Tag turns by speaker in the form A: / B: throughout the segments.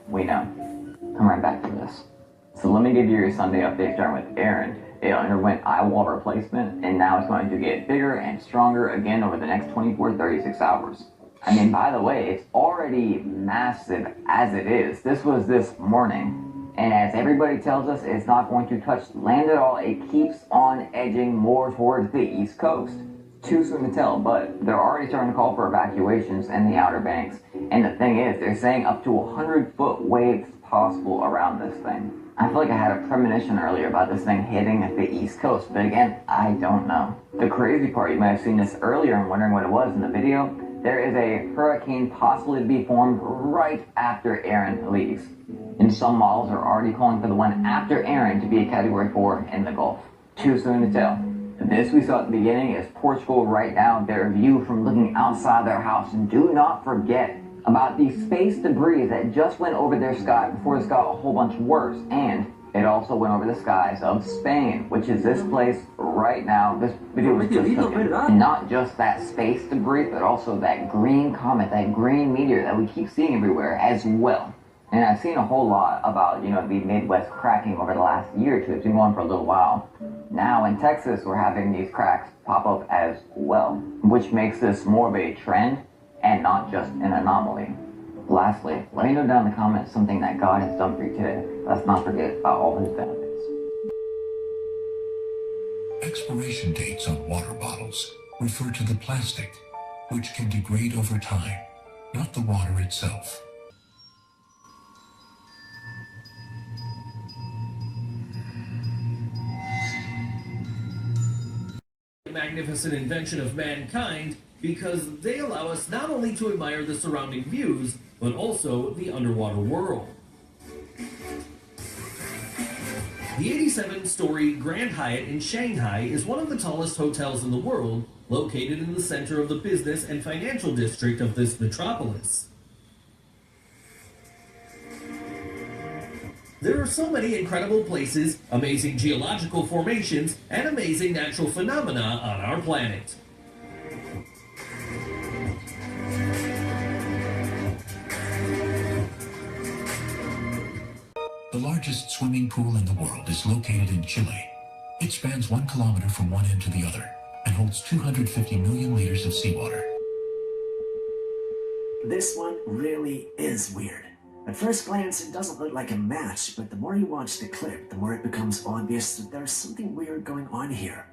A: We know. Come right back to this. So let me give you your Sunday update starting with Aaron. It underwent eye wall replacement and now it's going to get bigger and stronger again over the next 36 hours. I mean, by the way, it's already massive as it is. This was this morning. And as everybody tells us, it's not going to touch land at all. It keeps on edging more towards the East Coast. Too soon to tell, but they're already starting to call for evacuations in the Outer Banks. And the thing is, they're saying up to 100-foot waves possible around this thing. I feel like I had a premonition earlier about this thing hitting the East Coast, but again, I don't know. The crazy part, you might have seen this earlier and wondering what it was in the video, there is a hurricane possibly to be formed right after Aaron leaves. And some models are already calling for the one after Aaron to be a Category 4 in the Gulf. Too soon to tell. This we saw at the beginning is Portugal right now, their view from looking outside their house. And do not forget about the space debris that just went over their sky before this got a whole bunch worse. And it also went over the skies of Spain, which is this place right now. This video was just taken. And not just that space debris, but also that green comet, that green meteor that we keep seeing everywhere as well. And I've seen a whole lot about, the Midwest cracking over the last year or two. It's been going for a little while. Now in Texas, we're having these cracks pop up as well, which makes this more of a trend and not just an anomaly. Lastly, let me know down in the comments something that God has done for you today. Let's not forget about all his benefits.
B: Expiration dates on water bottles refer to the plastic, which can degrade over time, not the water itself.
C: Magnificent invention of mankind because they allow us not only to admire the surrounding views, but also the underwater world. The 87-story Grand Hyatt in Shanghai is one of the tallest hotels in the world, located in the center of the business and financial district of this metropolis. There are so many incredible places, amazing geological formations, and amazing natural phenomena on our planet.
B: The largest swimming pool in the world is located in Chile. It spans 1 kilometer from one end to the other and holds 250 million liters of seawater.
D: This one really is weird. At first glance, it doesn't look like a match, but the more you watch the clip, the more it becomes obvious that there's something weird going on here.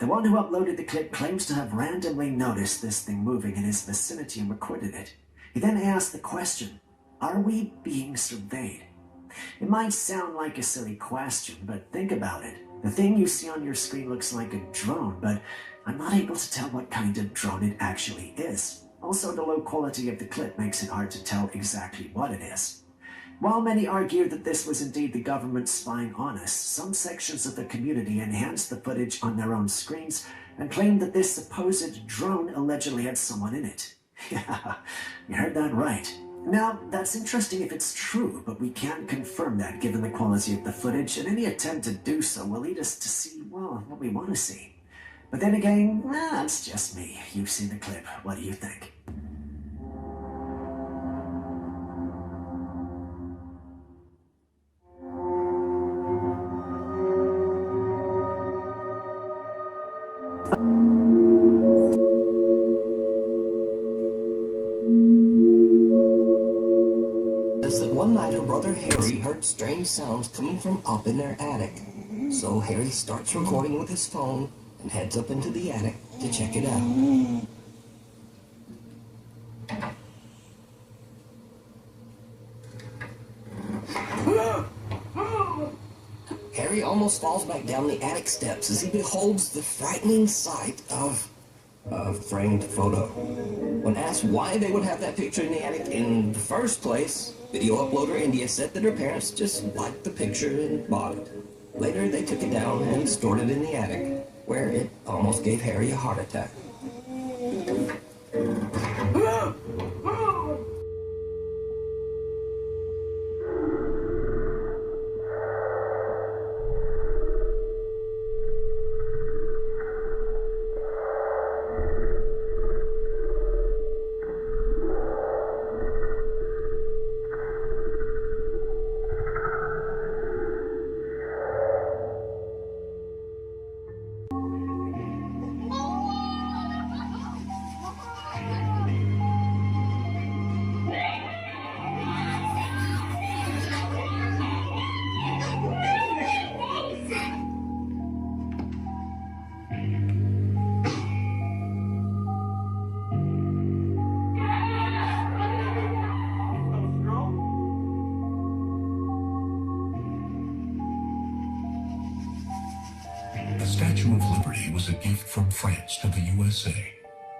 D: The one who uploaded the clip claims to have randomly noticed this thing moving in his vicinity and recorded it. He then asked the question, are we being surveyed? It might sound like a silly question, but think about it. The thing you see on your screen looks like a drone, but I'm not able to tell what kind of drone it actually is. Also, the low quality of the clip makes it hard to tell exactly what it is. While many argue that this was indeed the government spying on us, some sections of the community enhanced the footage on their own screens and claimed that this supposed drone allegedly had someone in it. Yeah, you heard that right. Now, that's interesting if it's true, but we can't confirm that given the quality of the footage, and any attempt to do so will lead us to see, well, what we want to see. But then again, that's just me. You've seen the clip. What do you think?
E: Says that one night her brother Harry heard strange sounds coming from up in their attic. So Harry starts recording with his phone and heads up into the attic to check it out. Harry almost falls back down the attic steps as he beholds the frightening sight of a framed photo. When asked why they would have that picture in the attic in the first place, video uploader India said that her parents just liked the picture and bought it. Later, they took it down and stored it in the attic, where it almost gave Harry a heart attack.
B: Statue of Liberty was a gift from France to the USA,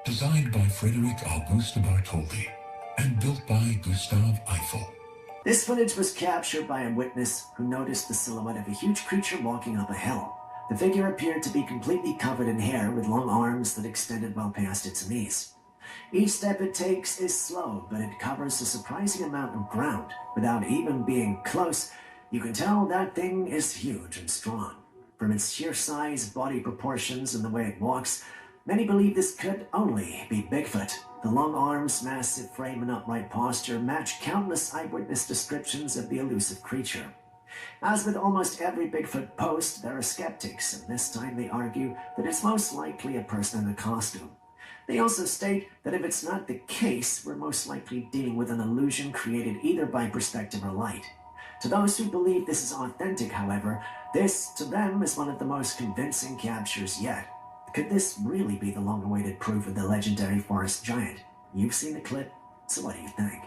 B: designed by Frédéric Auguste Bartholdi and built by Gustave Eiffel.
D: This footage was captured by a witness who noticed the silhouette of a huge creature walking up a hill. The figure appeared to be completely covered in hair with long arms that extended well past its knees. Each step it takes is slow, but it covers a surprising amount of ground. Without even being close, you can tell that thing is huge and strong. From its sheer size, body proportions, and the way it walks, many believe this could only be Bigfoot. The long arms, massive frame, and upright posture match countless eyewitness descriptions of the elusive creature. As with almost every Bigfoot post, there are skeptics, and this time they argue that it's most likely a person in a costume. They also state that if it's not the case, we're most likely dealing with an illusion created either by perspective or light. To those who believe this is authentic, however, this, to them, is one of the most convincing captures yet. Could this really be the long-awaited proof of the legendary forest giant? You've seen the clip, so what do you think?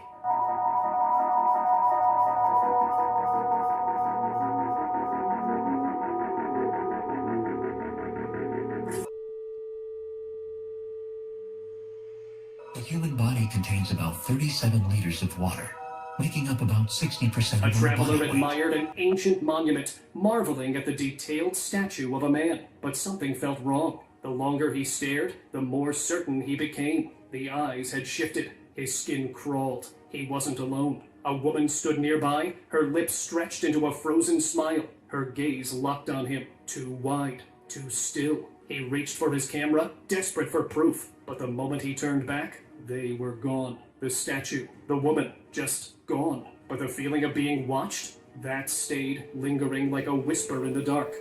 B: The human body contains about 37 liters of water, making up about 60%
F: A
B: of our body
F: traveler
B: weight.
F: admired an ancient monument, marveling at the detailed statue of a man. But something felt wrong. The longer he stared, the more certain he became. The eyes had shifted. His skin crawled. He wasn't alone. A woman stood nearby, her lips stretched into a frozen smile. Her gaze locked on him, too wide, too still. He reached for his camera, desperate for proof. But the moment he turned back, they were gone. The statue, the woman, just gone. But the feeling of being watched, that stayed lingering like a whisper in the dark.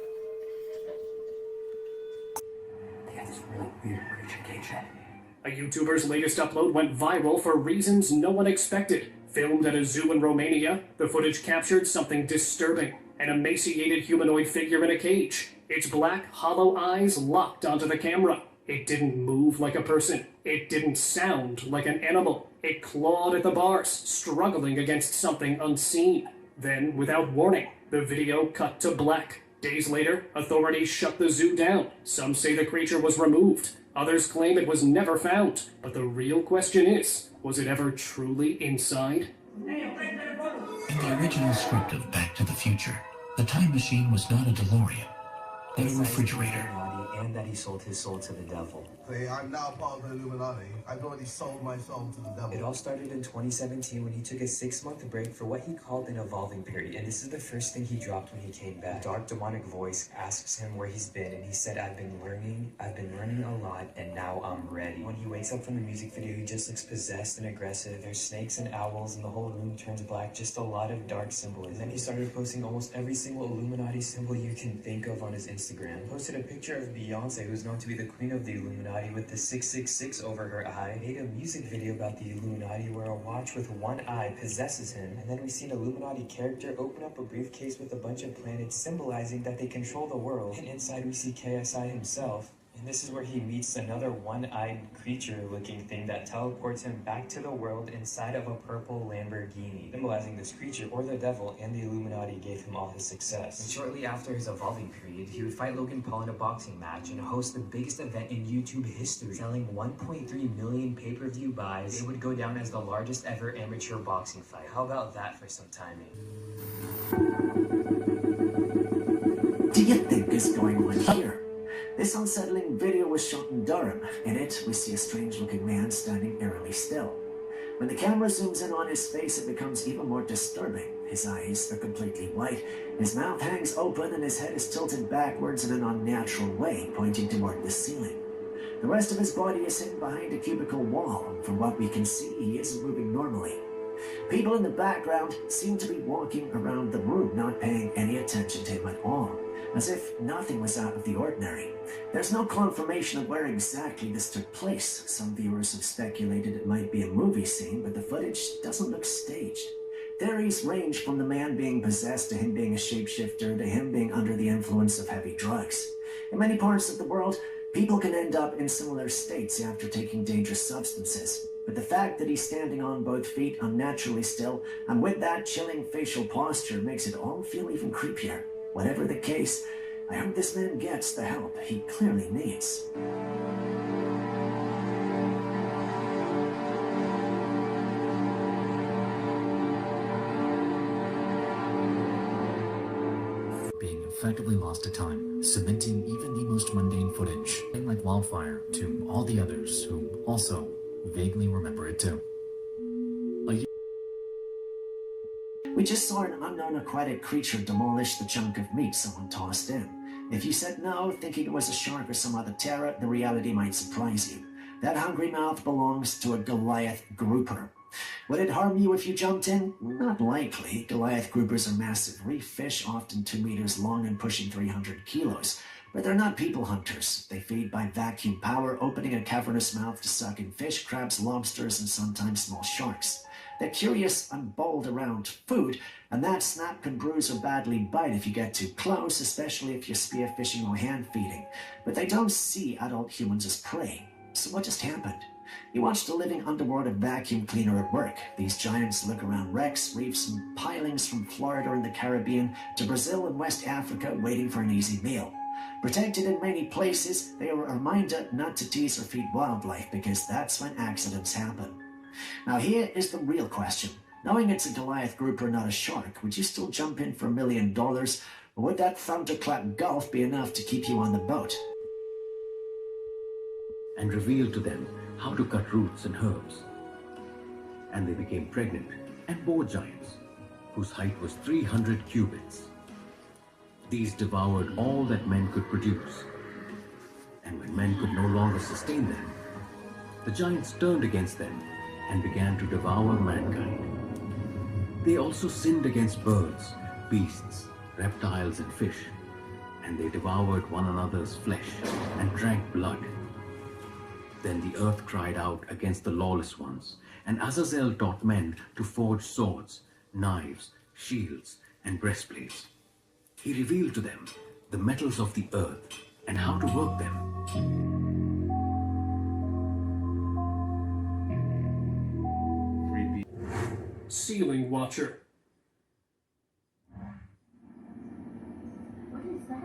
A: They got this really weird creature cage head.
F: A YouTuber's latest upload went viral for reasons no one expected. Filmed at a zoo in Romania, the footage captured something disturbing. An emaciated humanoid figure in a cage. Its black, hollow eyes locked onto the camera. It didn't move like a person. It didn't sound like an animal. It clawed at the bars, struggling against something unseen. Then, without warning, the video cut to black. Days later, authorities shut the zoo down. Some say the creature was removed. Others claim it was never found. But the real question is, was it ever truly inside?
B: In the original script of Back to the Future, the time machine was not a DeLorean, but a refrigerator.
G: And that he sold his soul to the devil.
H: Say, I'm now part of the Illuminati. I've already sold my soul to the devil.
G: It all started in 2017 when he took a 6-month break for what he called an evolving period. And this is the first thing he dropped when he came back. A dark demonic voice asks him where he's been, and he said, I've been learning a lot, and now I'm ready. When he wakes up from the music video, he just looks possessed and aggressive. There's snakes and owls, and the whole room turns black. Just a lot of dark symbolism. And then he started posting almost every single Illuminati symbol you can think of on his Instagram. He posted a picture of Beyonce, who's known to be the queen of the Illuminati, with the 666 over her eye. Made a music video about the Illuminati where a watch with one eye possesses him. And then we see an Illuminati character open up a briefcase with a bunch of planets symbolizing that they control the world. And inside we see KSI himself. And this is where he meets another one-eyed creature-looking thing that teleports him back to the world inside of a purple Lamborghini, symbolizing this creature or the devil, and the Illuminati gave him all his success. And shortly after his evolving period, he would fight Logan Paul in a boxing match and host the biggest event in YouTube history, selling 1.3 million pay-per-view buys. It would go down as the largest ever amateur boxing fight. How about that for some timing?
D: Do you think is going on here? This unsettling video was shot in Durham. In it, we see a strange-looking man standing eerily still. When the camera zooms in on his face, it becomes even more disturbing. His eyes are completely white, his mouth hangs open, and his head is tilted backwards in an unnatural way, pointing toward the ceiling. The rest of his body is hidden behind a cubicle wall, and from what we can see, he isn't moving normally. People in the background seem to be walking around the room, not paying any attention to him at all, as if nothing was out of the ordinary. There's no confirmation of where exactly this took place. Some viewers have speculated it might be a movie scene, but the footage doesn't look staged. Theories range from the man being possessed to him being a shapeshifter to him being under the influence of heavy drugs. In many parts of the world, people can end up in similar states after taking dangerous substances. But the fact that he's standing on both feet unnaturally still and with that chilling facial posture makes it all feel even creepier. Whatever the case, I hope this man gets the help he clearly needs.
B: Being effectively lost to time, cementing even the most mundane footage, and like wildfire to all the others who also vaguely remember it too.
D: We just saw an unknown aquatic creature demolish the chunk of meat someone tossed in. If you said no, thinking it was a shark or some other terror, the reality might surprise you. That hungry mouth belongs to a Goliath grouper. Would it harm you if you jumped in? Not likely. Goliath groupers are massive reef fish, often 2 meters long and pushing 300 kilos. But they're not people hunters. They feed by vacuum power, opening a cavernous mouth to suck in fish, crabs, lobsters, and sometimes small sharks. They're curious and bold around food, and that snap can bruise or badly bite if you get too close, especially if you're spearfishing or hand feeding. But they don't see adult humans as prey. So what just happened? You watched a living underwater vacuum cleaner at work. These giants look around wrecks, reefs, and pilings from Florida and the Caribbean to Brazil and West Africa, waiting for an easy meal. Protected in many places, they are a reminder not to tease or feed wildlife, because that's when accidents happen. Now here is the real question. Knowing it's a Goliath grouper, not a shark, would you still jump in for $1 million? Or would that thunderclap gulf be enough to keep you on the boat?
I: And revealed to them how to cut roots and herbs. And they became pregnant and bore giants, whose height was 300 cubits. These devoured all that men could produce. And when men could no longer sustain them, the giants turned against them and began to devour mankind. They also sinned against birds, beasts, reptiles, and fish, and they devoured one another's flesh and drank blood. Then the earth cried out against the lawless ones, and Azazel taught men to forge swords, knives, shields, and breastplates. He revealed to them the metals of the earth and how to work them.
F: Ceiling Watcher.
J: What is that?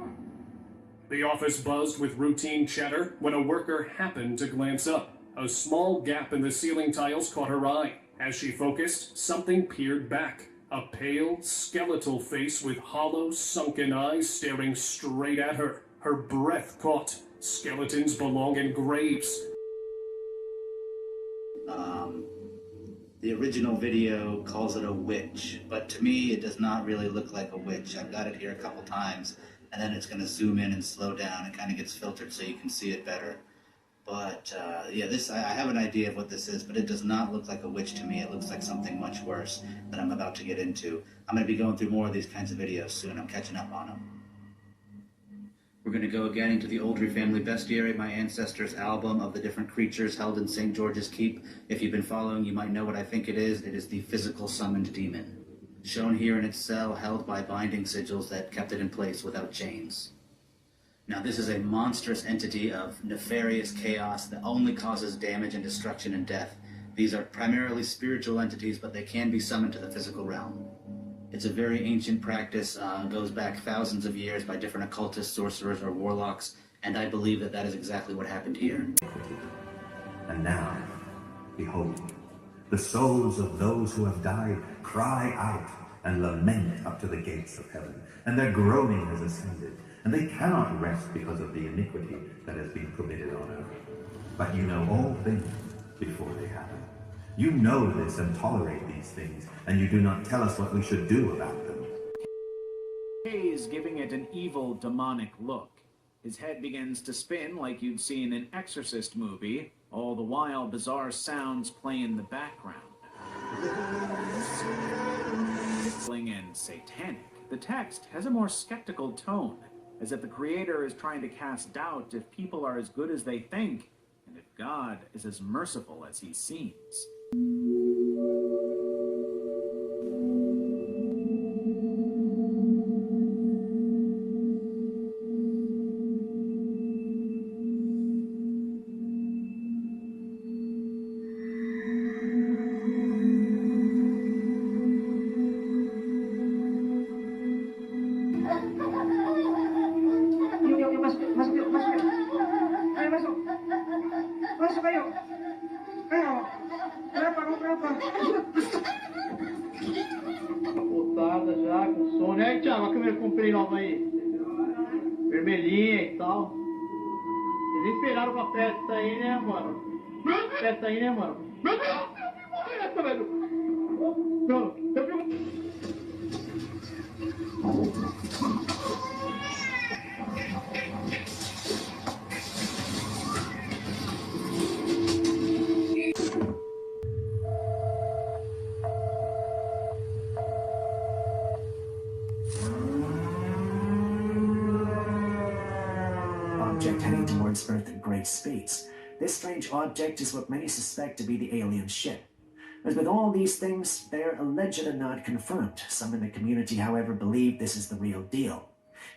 F: The office buzzed with routine chatter when a worker happened to glance up. A small gap in the ceiling tiles caught her eye. As she focused, something peered back. A pale, skeletal face with hollow, sunken eyes staring straight at her. Her breath caught. Skeletons belong in graves.
K: The original video calls it a witch, but to me it does not really look like a witch. I've got it here a couple times, and then it's going to zoom in and slow down. It kind of gets filtered so you can see it better. But yeah, I have an idea of what this is, but it does not look like a witch to me. It looks like something much worse that I'm about to get into. I'm going to be going through more of these kinds of videos soon. I'm catching up on them. We're going to go again into the Oldry Family Bestiary, my ancestors' album of the different creatures held in St. George's Keep. If you've been following, you might know what I think it is. It is the physical summoned demon, shown here in its cell, held by binding sigils that kept it in place without chains. Now, this is a monstrous entity of nefarious chaos that only causes damage and destruction and death. These are primarily spiritual entities, but they can be summoned to the physical realm. It's a very ancient practice, goes back thousands of years by different occultists, sorcerers, or warlocks, and I believe that that is exactly what happened here.
L: And now, behold, the souls of those who have died cry out and lament up to the gates of heaven, and their groaning has ascended, and they cannot rest because of the iniquity that has been committed on earth. But you know all things before they happen. You know this and tolerate these things, and you do not tell us what we should do about them.
M: He's giving it an evil, demonic look. His head begins to spin like you'd see in an Exorcist movie, all the while bizarre sounds play in the background. And satanic. The text has a more skeptical tone, as if the creator is trying to cast doubt if people are as good as they think, and if God is as merciful as he seems.
N: Som, né, Thiago? A câmera que eu comprei nova aí. Vermelhinha e tal. Eles esperaram pra festa aí, né, mano? Festa aí, né, mano? Essa, velho. Não, eu fico...
D: Object heading towards Earth at great speeds. This strange object is what many suspect to be the alien ship. As with all these things, they're alleged and not confirmed. Some in the community, however, believe this is the real deal.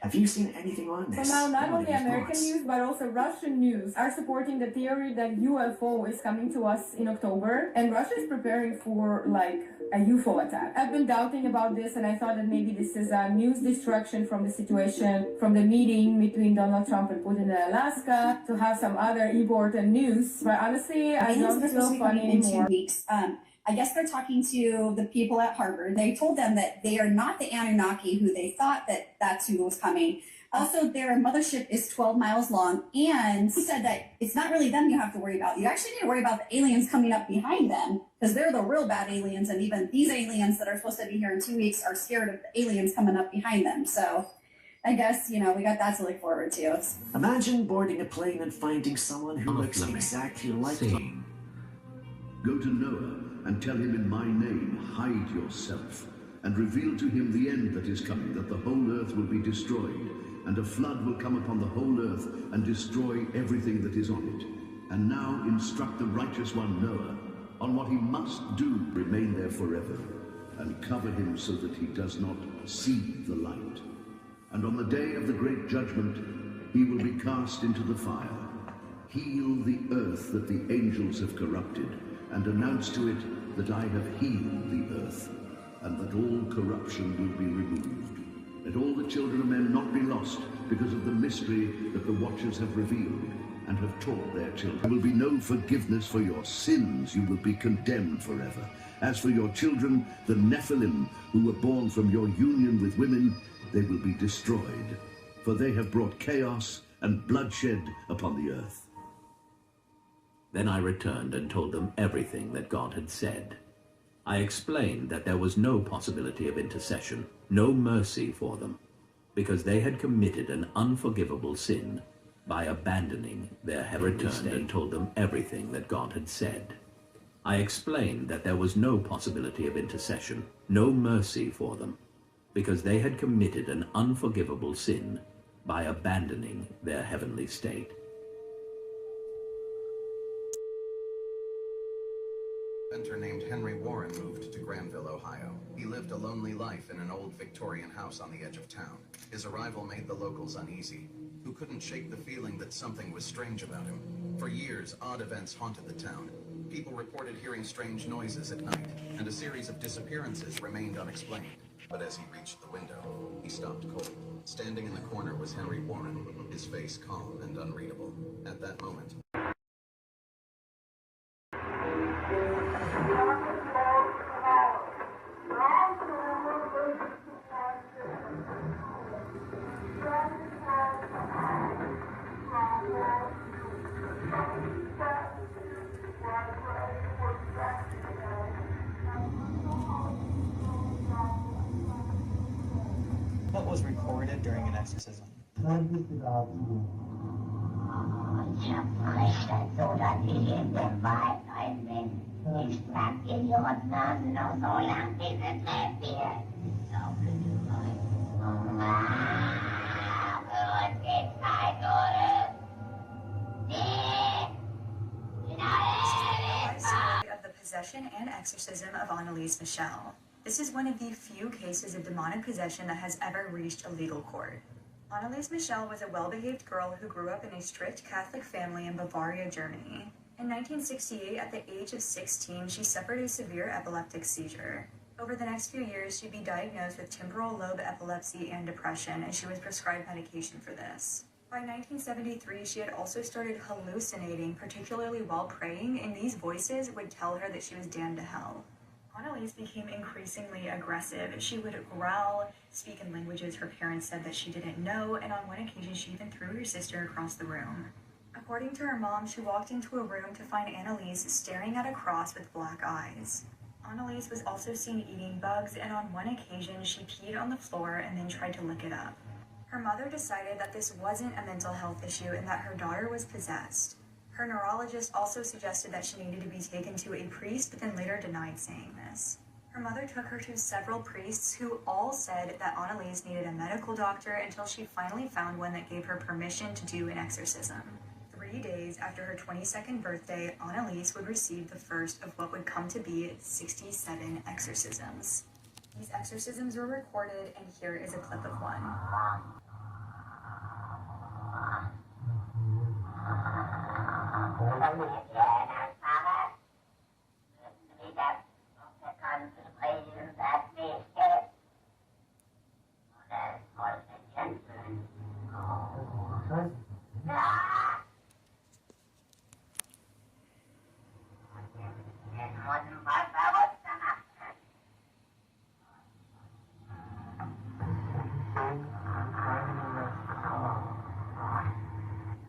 D: Have you seen anything on this?
O: So now, not only American news, but also Russian news are supporting the theory that UFO is coming to us in October, and Russia is preparing for, like, a UFO attack. I've been doubting about this, and I thought that maybe this is a news distraction from the situation, from the meeting between Donald Trump and Putin in Alaska, to have some other important news. But honestly, I don't feel funny anymore.
P: In 2 weeks. I guess they're talking to the people at Harvard. They told them that they are not the Anunnaki who they thought that that's who was coming. Also, their mothership is 12 miles long, and he said that it's not really them you have to worry about. You actually need to worry about the aliens coming up behind them, because they're the real bad aliens, and even these aliens that are supposed to be here in 2 weeks are scared of the aliens coming up behind them. So I guess, we got that to look forward to.
D: Imagine boarding a plane and finding someone who looks exactly like them.
Q: Go to Noah and tell him in my name, hide yourself, and reveal to him the end that is coming, that the whole earth will be destroyed, and a flood will come upon the whole earth and destroy everything that is on it. And now instruct the righteous one, Noah, on what he must do, remain there forever, and cover him so that he does not see the light. And on the day of the great judgment, he will be cast into the fire. Heal the earth that the angels have corrupted, and announce to it that I have healed the earth, and that all corruption will be removed. Let all the children of men not be lost because of the mystery that the watchers have revealed and have taught their children. There will be no forgiveness for your sins. You will be condemned forever. As for your children, the Nephilim, who were born from your union with women, they will be destroyed, for they have brought chaos and bloodshed upon the earth.
I: Then I returned and told them everything that God had said. I explained that there was no possibility of intercession, no mercy for them, because they had committed an unforgivable sin by abandoning their heavenly state. And told them everything that God had said. I explained that there was no possibility of intercession, no mercy for them, because they had committed an unforgivable sin by abandoning their heavenly state.
R: Inventor named Henry Warren moved to Granville, Ohio. He lived a lonely life in an old Victorian house on the edge of town. His arrival made the locals uneasy, who couldn't shake the feeling that something was strange about him. For years, odd events haunted the town. People reported hearing strange noises at night, and a series of disappearances remained unexplained. But as he reached the window, he stopped cold. Standing in the corner was Henry Warren, his face calm and unreadable. At that moment,
G: What was recorded during an exorcism?
S: Of the possession and exorcism of Annalise Michel. This is one of the few cases of demonic possession that has ever reached a legal court. Annalise Michel was a well-behaved girl who grew up in a strict Catholic family in Bavaria, Germany. In 1968, at the age of 16, she suffered a severe epileptic seizure. Over the next few years, she'd be diagnosed with temporal lobe epilepsy and depression, and she was prescribed medication for this. By 1973, she had also started hallucinating, particularly while praying, and these voices would tell her that she was damned to hell. Annalise became increasingly aggressive. She would growl, speak in languages her parents said that she didn't know, and on one occasion she even threw her sister across the room. According to her mom, she walked into a room to find Annalise staring at a cross with black eyes. Annalise was also seen eating bugs, and on one occasion she peed on the floor and then tried to lick it up. Her mother decided that this wasn't a mental health issue and that her daughter was possessed. Her neurologist also suggested that she needed to be taken to a priest, but then later denied saying this. Her mother took her to several priests who all said that Annalise needed a medical doctor until she finally found one that gave her permission to do an exorcism. 3 days after her 22nd birthday, Annalise would receive the first of what would come to be 67 exorcisms. These exorcisms were recorded, and here is a clip of one.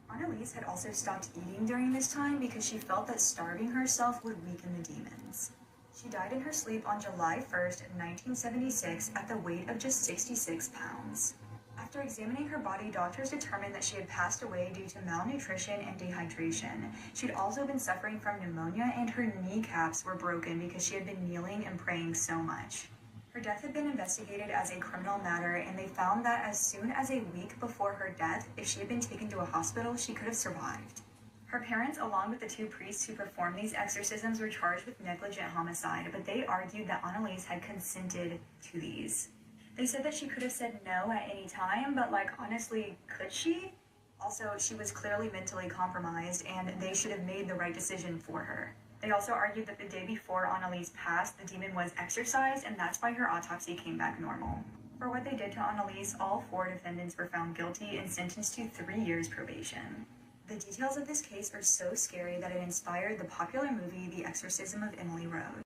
S: Annalise had also stopped eating during this time because she felt that starving herself would weaken the demons. She died in her sleep on July 1st, 1976 at the weight of just 66 pounds. After examining her body, doctors determined that she had passed away due to malnutrition and dehydration. She'd also been suffering from pneumonia, and her kneecaps were broken because she had been kneeling and praying so much. Her death had been investigated as a criminal matter, and they found that as soon as a week before her death, if she had been taken to a hospital, she could have survived. Her parents, along with the 2 priests who performed these exorcisms, were charged with negligent homicide, but they argued that Annalise had consented to these. They said that she could have said no at any time, but honestly, could she? Also, she was clearly mentally compromised, and they should have made the right decision for her. They also argued that the day before Annalise passed, the demon was exorcised, and that's why her autopsy came back normal. For what they did to Annalise, all 4 defendants were found guilty and sentenced to 3 years probation. The details of this case are so scary that it inspired the popular movie The Exorcism of Emily Rose.